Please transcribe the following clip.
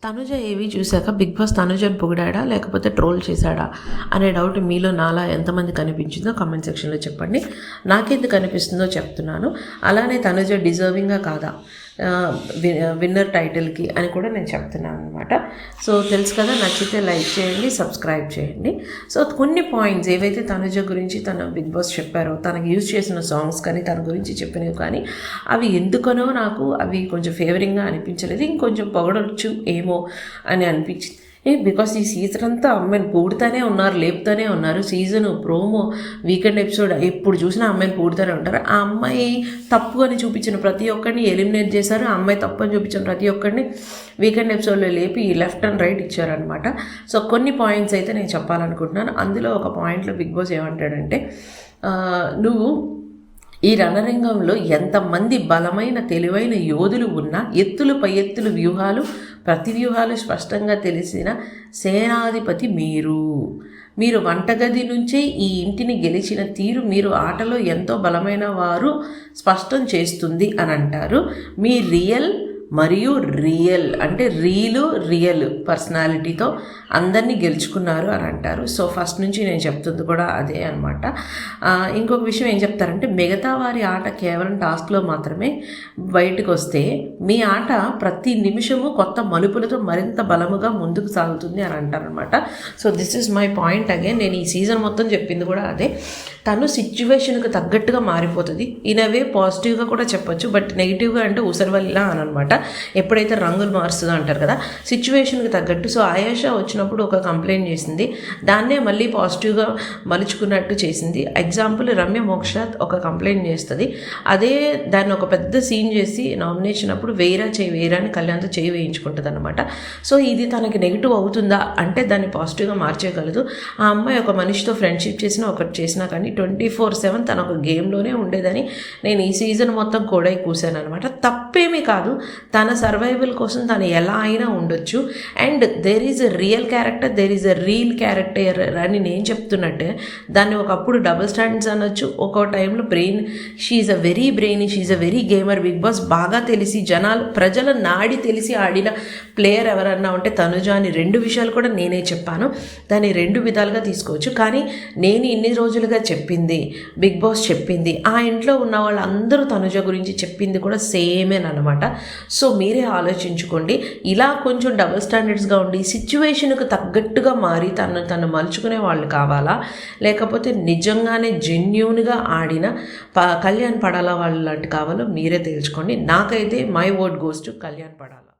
తనుజ ఏవి చూశాక big boss తనుజను పొగిడాడా లేకపోతే ట్రోల్ చేశాడా అనే డౌట్ మీలో నాలా ఎంతమంది కనిపించిందో కామెంట్ సెక్షన్లో చెప్పండి. నాకెందుకు కనిపిస్తుందో చెప్తున్నాను. అలానే తనుజ డిజర్వింగా కాదా విన్నర్ టైటిల్కి అని కూడా నేను చెప్తున్నాను అనమాట. సో తెలుసు కదా, నచ్చితే లైక్ చేయండి, సబ్స్క్రైబ్ చేయండి. సో కొన్ని పాయింట్స్ ఏవైతే తనుజ గురించి తన బిగ్ బాస్ చెప్పారో, తనకు యూజ్ చేసిన సాంగ్స్ కానీ తన గురించి చెప్పినవి కానీ అవి ఎందుకనో నాకు అవి కొంచెం ఫేవరింగ్గా అనిపించలేదు. ఇంకొంచెం పొగడొచ్చు ఏమో అని అనిపించింది. బికాస్ ఈ సీజన్ అంతా అమ్మాయిని పూడుతూనే ఉన్నారు, లేపుతూనే ఉన్నారు. సీజను ప్రోమో వీకెండ్ ఎపిసోడ్ ఎప్పుడు చూసినా అమ్మాయిని పూడుతూనే ఉంటారు. ఆ అమ్మాయి తప్పు అని చూపించిన ప్రతి ఒక్కరిని ఎలిమినేట్ చేశారు. ఆ అమ్మాయి తప్పు అని చూపించిన ప్రతి ఒక్కరిని వీకెండ్ ఎపిసోడ్లో లేపి లెఫ్ట్ అండ్ రైట్ ఇచ్చారనమాట. సో కొన్ని పాయింట్స్ అయితే నేను చెప్పాలనుకుంటున్నాను. అందులో ఒక పాయింట్లో బిగ్ బాస్ ఏమంటాడంటే, నువ్వు ఈ రణరంగంలో ఎంతమంది బలమైన తెలివైన యోధులు ఉన్నా ఎత్తులు పై ఎత్తులు వ్యూహాలు ప్రతి వ్యూహాలు స్పష్టంగా తెలిసిన సేనాధిపతి మీరు వంటగది నుంచే ఈ ఇంటిని గెలిచిన తీరు మీరు ఆటలో ఎంతో బలమైన వారు స్పష్టం చేస్తుంది అని అంటారు. మీ మరియు రియల్ అంటే రియల్ పర్సనాలిటీతో అందరినీ గెలుచుకున్నారు అని అంటారు. సో ఫస్ట్ నుంచి నేను చెప్తుంది కూడా అదే అనమాట. ఇంకొక విషయం ఏం చెప్తారంటే, మిగతా వారి ఆట కేవలం టాస్క్లో మాత్రమే బయటకు వస్తే మీ ఆట ప్రతి నిమిషము కొత్త మలుపులతో మరింత బలముగా ముందుకు సాగుతుంది అని అంటారనమాట. So this is my point again. నేను ఈ సీజన్ మొత్తం చెప్పింది కూడా అదే. తను సిచ్యువేషన్కి తగ్గట్టుగా మారిపోతుంది. ఇన్ అవే పాజిటివ్గా కూడా చెప్పొచ్చు, బట్ నెగిటివ్గా అంటే ఉసరవల్లిలా అని అనమాట. ఎప్పుడైతే రంగులు మారుస్తుందో అంటారు కదా, సిచ్యువేషన్కి తగ్గట్టు. సో ఆయేషా వచ్చినప్పుడు ఒక కంప్లైంట్ చేసింది, దాన్నే మళ్ళీ పాజిటివ్గా మలుచుకున్నట్టు చేసింది. ఎగ్జాంపుల్ రమ్య మోక్ష ఒక కంప్లైంట్ చేస్తుంది, అదే దాన్ని ఒక పెద్ద సీన్ చేసి నామినేషన్ అప్పుడు వేరా అని కళ్యాణ్తో చేయి వేయించుకుంటుంది అనమాట. సో ఇది తనకి నెగిటివ్ అవుతుందా అంటే దాన్ని పాజిటివ్గా మార్చేయగలదు. ఆ అమ్మాయి ఒక మనిషితో ఫ్రెండ్షిప్ చేసినా ఒకటి చేసినా కానీ 24/7 తన ఒక గేమ్లోనే ఉండేదని నేను ఈ సీజన్ మొత్తం కూడా కూసాను అనమాట. తప్పేమీ కాదు, తన సర్వైవల్ కోసం తను ఎలా అయినా ఉండొచ్చు. And there is a real character, there is a real character అని నేను చెప్తున్నట్టే దాన్ని ఒకప్పుడు డబుల్ స్టాండర్డ్స్ అనొచ్చు, ఒక టైంలో she's a very brain, she's a very gamer. Bigg Boss బాగా తెలిసి ప్రజల నాడి తెలిసి ఆడిన ప్లేయర్ ఎవరన్నా ఉంటే తనుజ అని. రెండు విషయాలు కూడా నేనే చెప్పాను, దాన్ని రెండు విధాలుగా తీసుకోవచ్చు. కానీ నేను ఇన్ని రోజులుగా చెప్పింది, బిగ్ బాస్ చెప్పింది, ఆ ఇంట్లో ఉన్న వాళ్ళందరూ తనుజ గురించి చెప్పింది కూడా సేమేనమాట. సో మీరే ఆలోచించుకోండి. ఇలా కొంచెం డబుల్ స్టాండర్డ్స్గా ఉండి సిచ్యువేషన్కు తగ్గట్టుగా మారి తను మలుచుకునే వాళ్ళు కావాలా, లేకపోతే నిజంగానే జెన్యూన్గా ఆడిన కళ్యాణ్ పడాలా వాళ్ళు లాంటి కావాలో మీరే తెలుసుకోండి. నాకైతే my vote goes to Kalyan Padala.